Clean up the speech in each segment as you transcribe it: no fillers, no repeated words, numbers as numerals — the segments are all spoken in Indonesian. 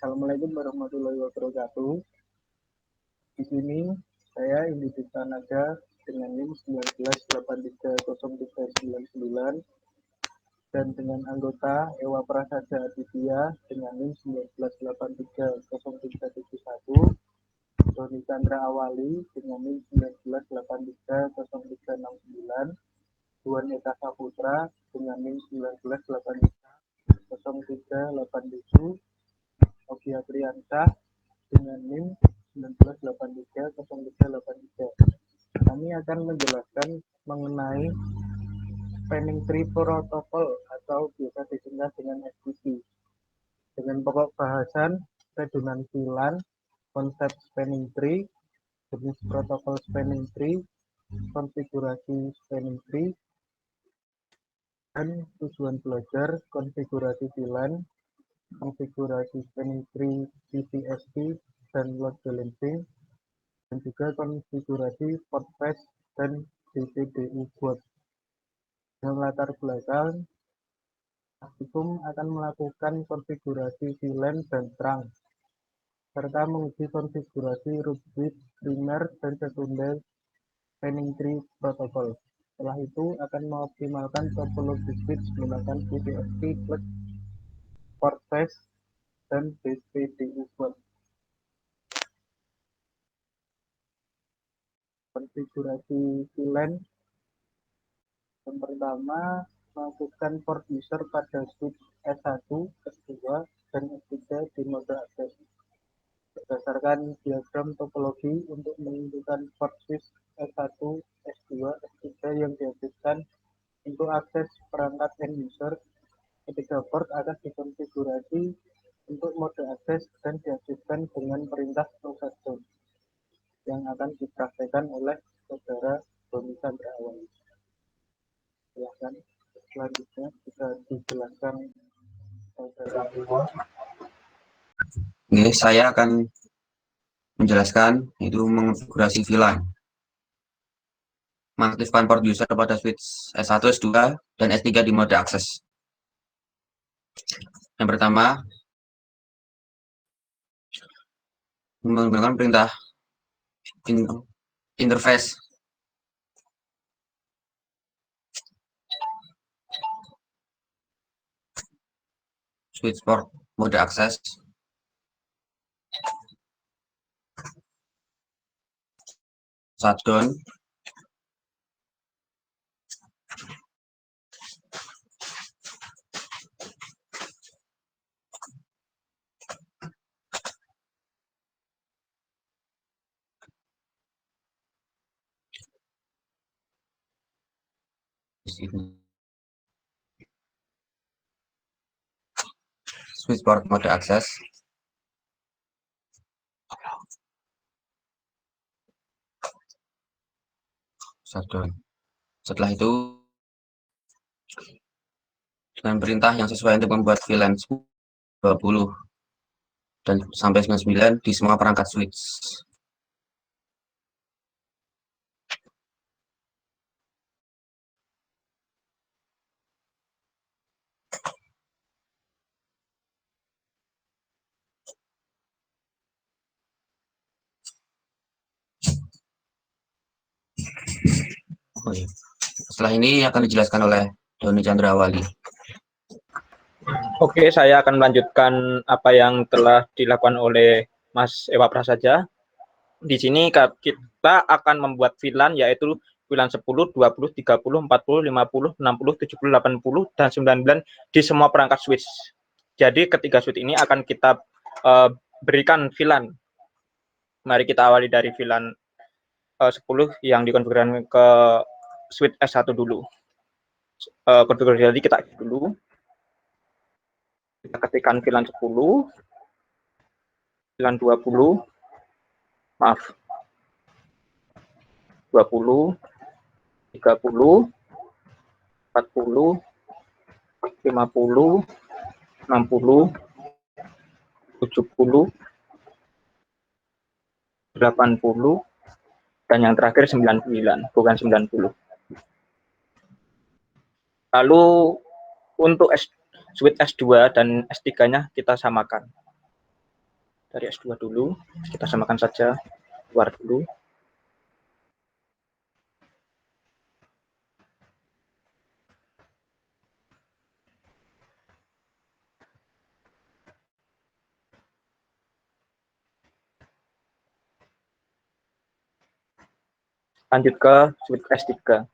Assalamualaikum warahmatullahi wabarakatuh. Di sini saya Indidit Tanaga dengan NIM 19830399 dan dengan anggota Ewa Prasaja Aditya dengan NIM 19830371, Doni Chandra Awali dengan NIM 19830369, Duan Eka Saputra dengan NIM 19830387, Ogi Apriansah dengan NIM 19830383. Kami akan menjelaskan mengenai spanning tree protokol atau biasa disingkat dengan STP. Dengan pokok bahasan redundansi VLAN, konsep spanning tree, jenis protokol spanning tree, konfigurasi spanning tree, dan tujuan belajar konfigurasi VLAN, konfigurasi spanning tree PCSP dan load balancing, dan juga konfigurasi portfetch dan DPDU board. Dengan latar belakang, Praktikum akan melakukan konfigurasi VLAN dan trunk, serta menguji konfigurasi root switch primer dan sekunder spanning tree protokol. Setelah itu akan mengoptimalkan topologi switch menggunakan PCSP plus portfetch dan DPDU board. Konfigurasi VLAN yang pertama, melakukan port user pada switch S1, S2, dan S3 di mode akses. Berdasarkan diagram topologi untuk menentukan port switch S1, S2, S3 yang diaktifkan untuk akses perangkat end user, ketiga port akan dikonfigurasi untuk mode akses dan diaktifkan dengan perintah close down yang akan dipraktekkan oleh saudara Doni Chandra Awali. Silahkan selanjutnya bisa dijelaskan saudara Iwo. Oke, saya akan menjelaskan itu mengonfigurasi VLAN, mengaktifkan port user pada switch S1, S2, dan S3 di mode akses. Yang pertama, menggunakan perintah interface switch port mode akses shutdown, switch port mode akses, shutdown. Setelah itu, dengan perintah yang sesuai untuk membuat VLAN 20 dan sampai 99 di semua perangkat switch. Setelah ini akan dijelaskan oleh Doni Chandra Awali. Oke, saya akan melanjutkan apa yang telah dilakukan oleh Mas Ewa Prasaja. Di sini kita akan membuat VLAN, yaitu VLAN 10, 20, 30, 40, 50, 60, 70, 80, dan 99 di semua perangkat switch. Jadi ketiga switch ini akan kita berikan VLAN. Mari kita awali dari VLAN 10 yang dikonfigurasikan ke switch S1 dulu. Konfigurasi kita dulu. Kita ketikkan VLAN 10, VLAN 20, maaf, 20, 30, 40, 50, 60, 70, 80, dan yang terakhir 99, bukan 90. Lalu untuk switch S2 dan S3-nya kita samakan. Dari S2 dulu, kita samakan saja, keluar dulu. Lanjut ke suite S3.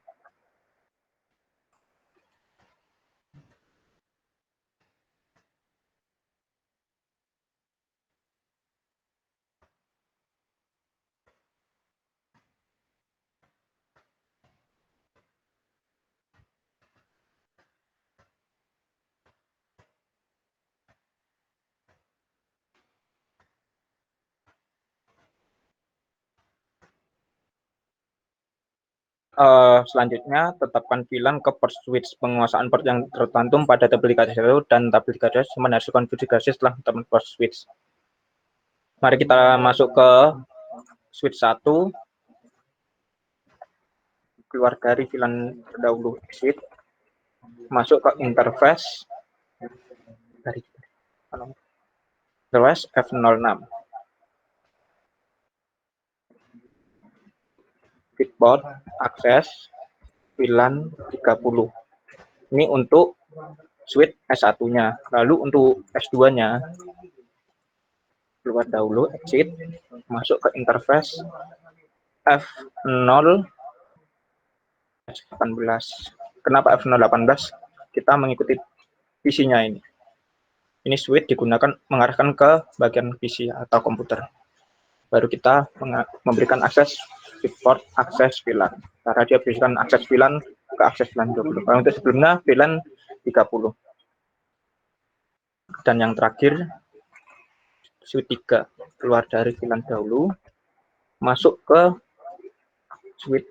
Selanjutnya, tetapkan VLAN ke port switch. Penguasaan port yang tercantum pada tabel dikasih 1 dan tabel dikasih hasil konfigurasi setelah teman port switch. Mari kita masuk ke switch 1. Keluar dari VLAN terdahulu, exit. Masuk ke interface. Dari interface F06. Port, akses, VLAN 30. Ini untuk switch S1-nya. Lalu untuk S2-nya, keluar dahulu, exit, masuk ke interface F0 18. Kenapa F018? Kita mengikuti PC-nya ini. Ini switch digunakan mengarahkan ke bagian PC atau komputer. Baru kita memberikan akses port akses VLAN. Karena dia berikan akses VLAN ke akses VLAN 20. Kalau untuk sebelumnya VLAN 30. Dan yang terakhir switch 3. Keluar dari VLAN dahulu, masuk ke switch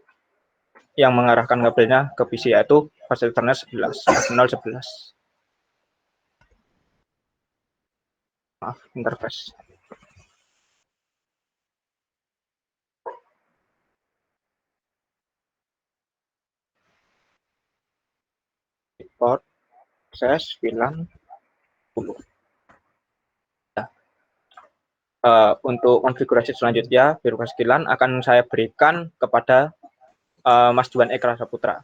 yang mengarahkan kabelnya ke PC, yaitu fast Ethernet 11, F011. Maaf, interface. Port, akses, VLAN, 10. Untuk konfigurasi selanjutnya, birokrasi VLAN akan saya berikan kepada Mas Juan Ekra Saputra.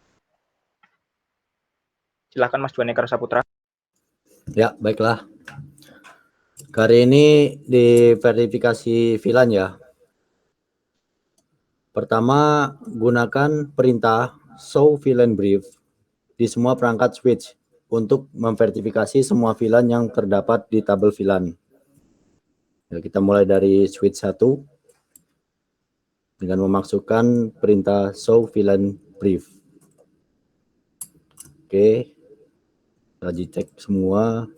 Silakan Mas Juan Ekra Saputra. Ya, baiklah. Kali ini di verifikasi VLAN ya. Pertama, gunakan perintah show VLAN brief di semua perangkat switch untuk memverifikasi semua VLAN yang terdapat di tabel VLAN. Ya, kita mulai dari switch 1 dengan memasukkan perintah show VLAN brief. Oke, kita cek semua.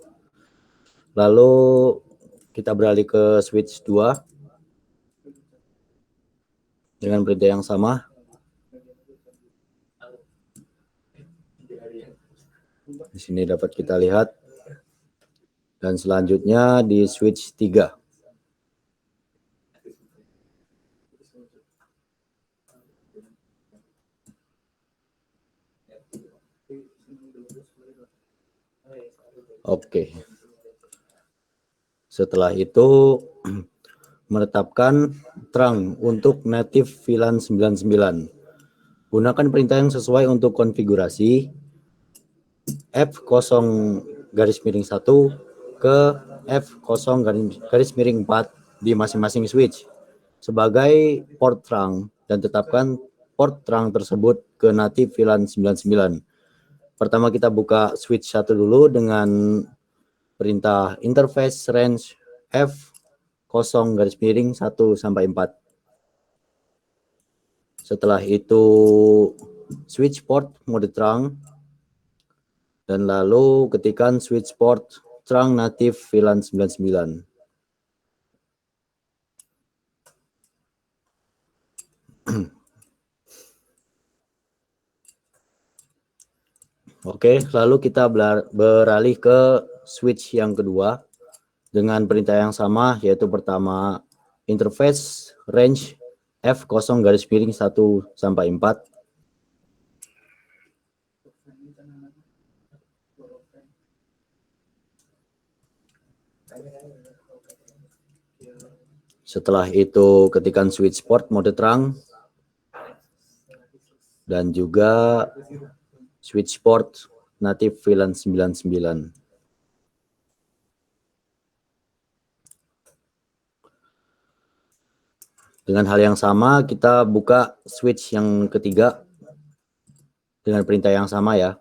Lalu kita beralih ke switch 2 dengan perintah yang sama. Di sini dapat kita lihat. Dan selanjutnya di switch 3. Oke. Setelah itu menetapkan terang untuk native VLAN 99. Gunakan perintah yang sesuai untuk konfigurasi F0-1 ke F0-4 di masing-masing switch sebagai port terang dan tetapkan port terang tersebut ke native VLAN 99. Pertama kita buka switch 1 dulu dengan perintah interface range F0-1 sampai 4. Setelah itu switch port mode terang dan lalu ketikkan switch port terang native VLAN 99. Oke, lalu kita beralih ke switch yang kedua dengan perintah yang sama, yaitu pertama interface range F0-1 sampai 4. Setelah itu ketikan switch port mode terang dan juga switch port native VLAN 99. Dengan hal yang sama kita buka switch yang ketiga dengan perintah yang sama ya.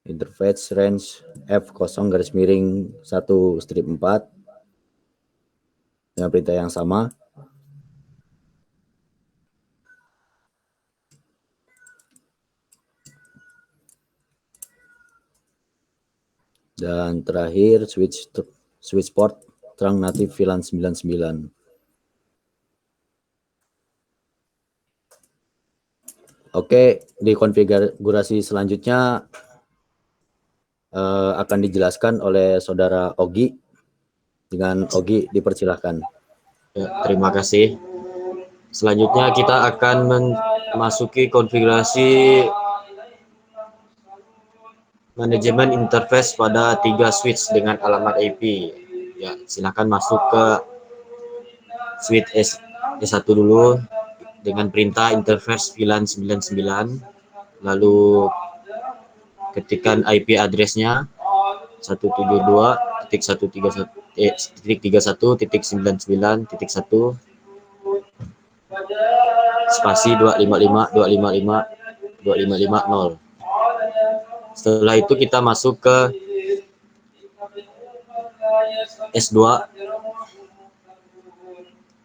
Interface range F0*1/4 dengan perintah yang sama. Dan terakhir switch port terang native VLAN 99. Oke, di konfigurasi selanjutnya akan dijelaskan oleh saudara Ogi. Dengan Ogi dipersilahkan. Ya, terima kasih. Selanjutnya kita akan memasuki konfigurasi manajemen interface pada 3 switch dengan alamat IP. Ya, silakan masuk ke switch S1 dulu dengan perintah interface VLAN 99, lalu ketikkan IP address-nya 172.131.99.1 spasi 255.255.255.0. Setelah itu kita masuk ke S2,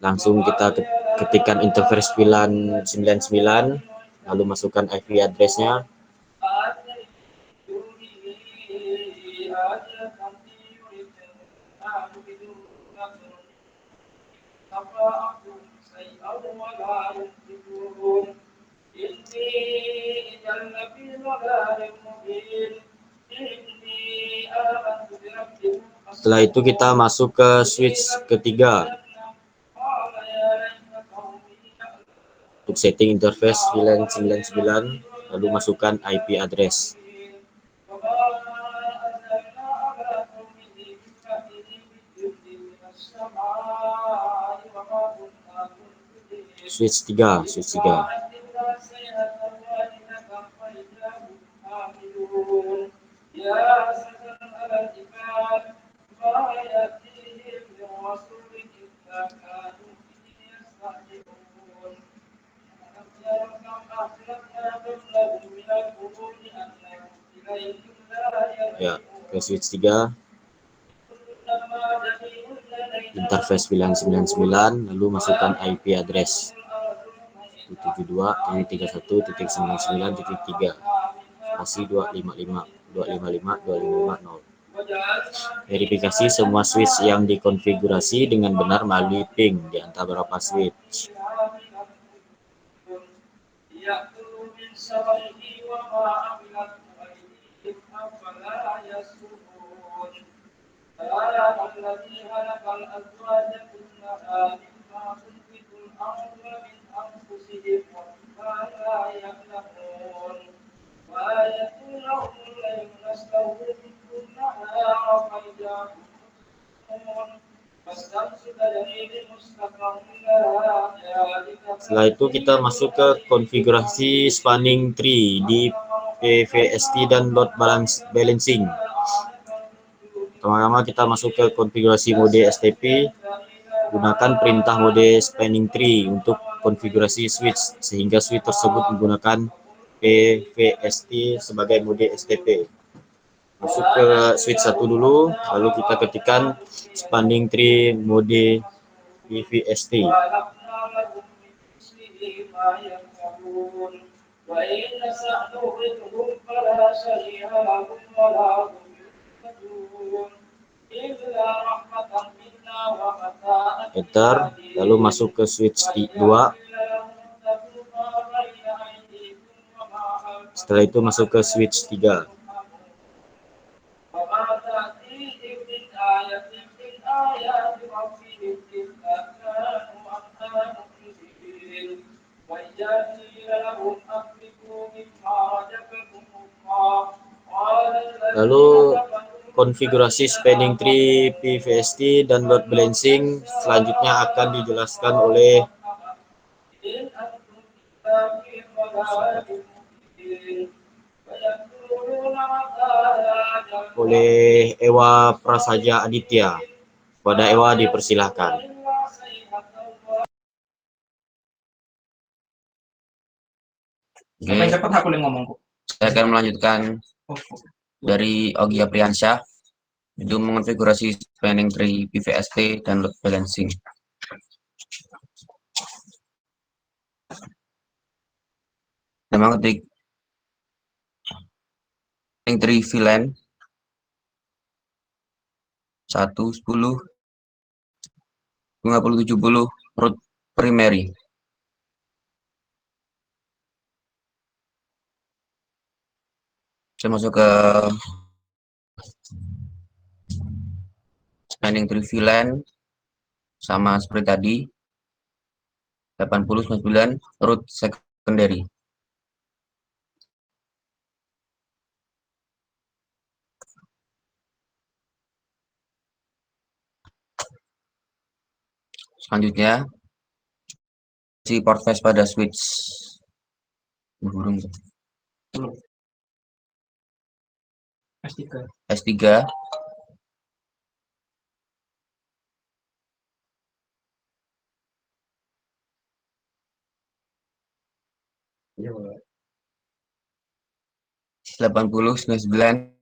langsung kita ketikkan interface VLAN 99, lalu masukkan IP address-nya. Setelah itu kita masuk ke switch ketiga untuk setting interface VLAN 99, lalu masukkan IP address. Switch 3. Ya, ke switch 3. Interface VLAN 99, lalu masukkan IP address 172.31.99.3 spasi 255.255.255.0. Verifikasi semua switch yang dikonfigurasi dengan benar melalui ping di antara beberapa switch. Setelah itu kita masuk ke konfigurasi spanning tree di PVST dan load balancing. Pertama-tama kita masuk ke konfigurasi mode STP, gunakan perintah mode spanning tree untuk konfigurasi switch sehingga switch tersebut menggunakan PVST sebagai mode STP. Masuk ke switch 1 dulu, lalu kita ketikkan spanning tree mode PVST. Enter, lalu masuk ke switch 2. Setelah itu masuk ke switch 3. Lalu konfigurasi spanning tree PVST dan load balancing selanjutnya akan dijelaskan oleh Ewa Prasaja Aditya. Pada Ewa dipersilahkan. Sampai cepat aku yang ngomong. Saya akan melanjutkan dari Ogi Apriansyah, itu mengonfigurasi spanning tree PVST dan load balancing. Kita mengetik spanning tree VLAN 1, 10, 50, 70 root primary. Saya masuk ke spanning tree VLAN sama seperti tadi, 80, 99 root secondary. Selanjutnya, si port flash pada switch S3. Ya, 80, 99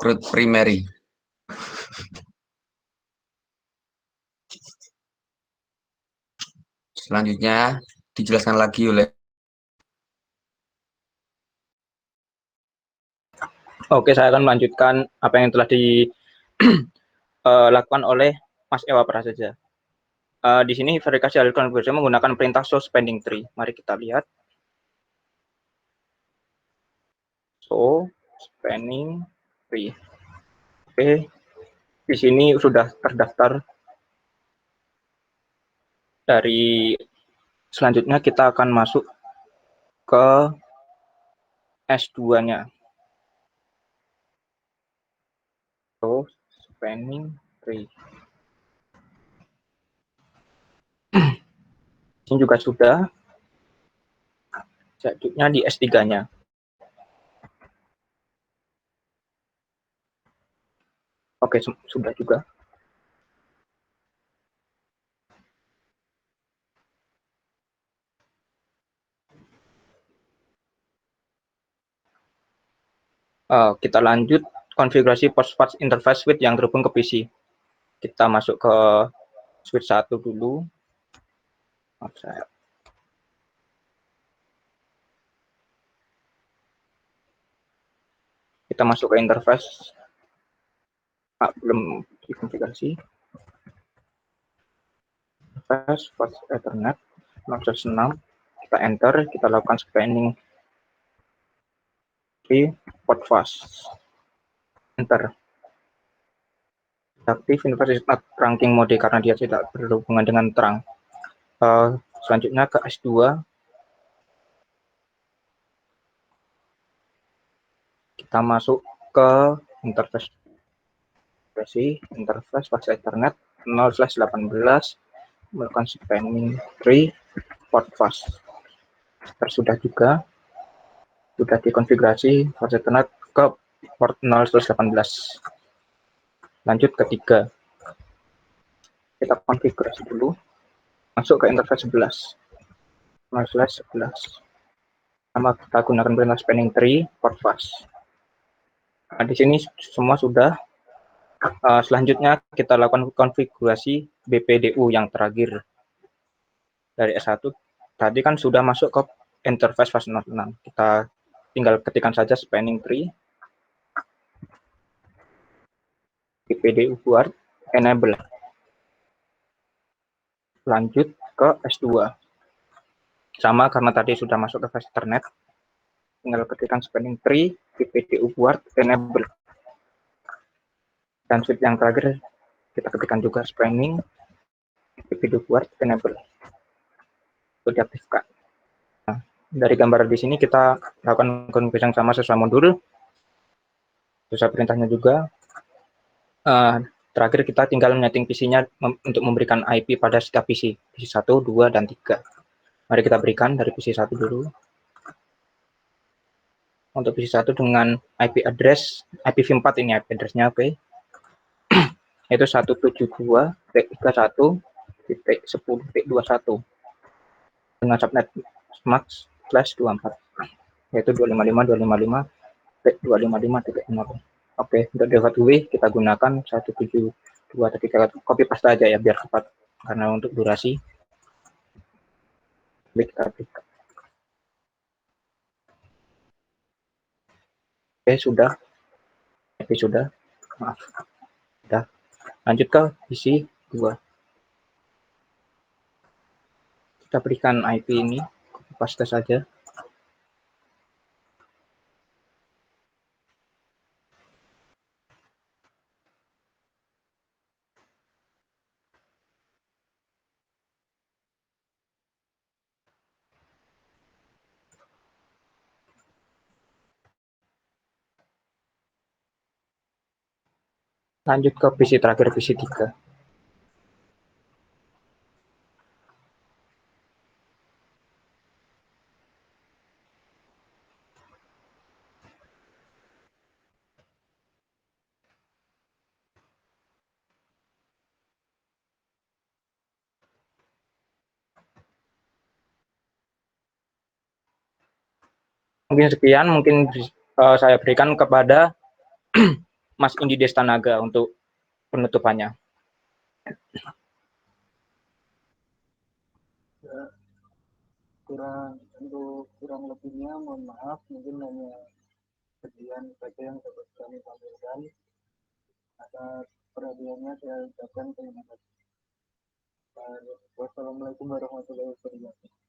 root primary. Selanjutnya dijelaskan lagi oleh Oke, saya akan melanjutkan apa yang telah dilakukan oleh Mas Ewa Prasaja. Di sini verifikasi alur konfigurasi menggunakan perintah show spanning tree. Mari kita lihat. Show spanning tree. Oke, di sini sudah terdaftar. Dari selanjutnya kita akan masuk ke S2-nya. So, spanning tree. Ini juga sudah. Selanjutnya di S3-nya. Oke, sudah juga. Kita lanjut konfigurasi post-patch interface switch yang terhubung ke PC. Kita masuk ke switch 1 dulu. Kita masuk ke interface. Belum dikonfigurasi. Interface patch Ethernet 6. Kita enter, kita lakukan spanning di port fast. Enter. Aktif interface not trunking mode karena dia tidak berhubungan dengan terang. Selanjutnya ke S2. Kita masuk ke interface patch Ethernet 0/18 melakukan spanning tree port fast. Sudah juga sudah dikonfigurasi patch Ethernet ke port 0/18. Lanjut ke 3. Kita konfigurasi dulu. Masuk ke interface 11. 0/11. Sama kita gunakan perintah spanning tree port fast. Nah, di sini semua sudah. Selanjutnya kita lakukan konfigurasi BPDU yang terakhir. Dari S1 tadi kan sudah masuk ke interface fast 06. Kita tinggal ketikkan saja spanning tree BPDU buat enable. Lanjut ke S2. Sama karena tadi sudah masuk ke fast Ethernet. Tinggal ketikkan spanning tree BPDU buat enable. Dan switch yang terakhir kita ketikkan juga spanning BPDU buat enable. Itu diaktifkan. Nah, dari gambar di sini kita lakukan konfigurasi yang sama sesuai modul. Terus perintahnya juga. Terakhir kita tinggal menyeting PC-nya untuk memberikan IP pada setiap PC 1, 2, dan 3. Mari kita berikan dari PC 1 dulu. Untuk PC 1 dengan IP address, IPv4 ini IP address-nya, oke. Yaitu 172.31.10.21 dengan subnet max/24, yaitu 255.255.255.0. Oke, untuk default GUI kita gunakan 172.3. Copy paste aja ya biar cepat, karena untuk durasi. Kita berikan. Oke, sudah. Sudah. Maaf. Sudah. Lanjut ke PC 2. Kita berikan IP ini, copy paste saja. Lanjut ke PC terakhir, PC 3. Mungkin sekian, mungkin saya berikan kepada Mas Indi Destanaga untuk penutupannya. Ya, kurang lebihnya mohon maaf, mungkin hanya sekian saja yang dapat kami sampaikan. Atas perhatiannya saya ucapkan terima kasih. Wassalamualaikum warahmatullahi wabarakatuh.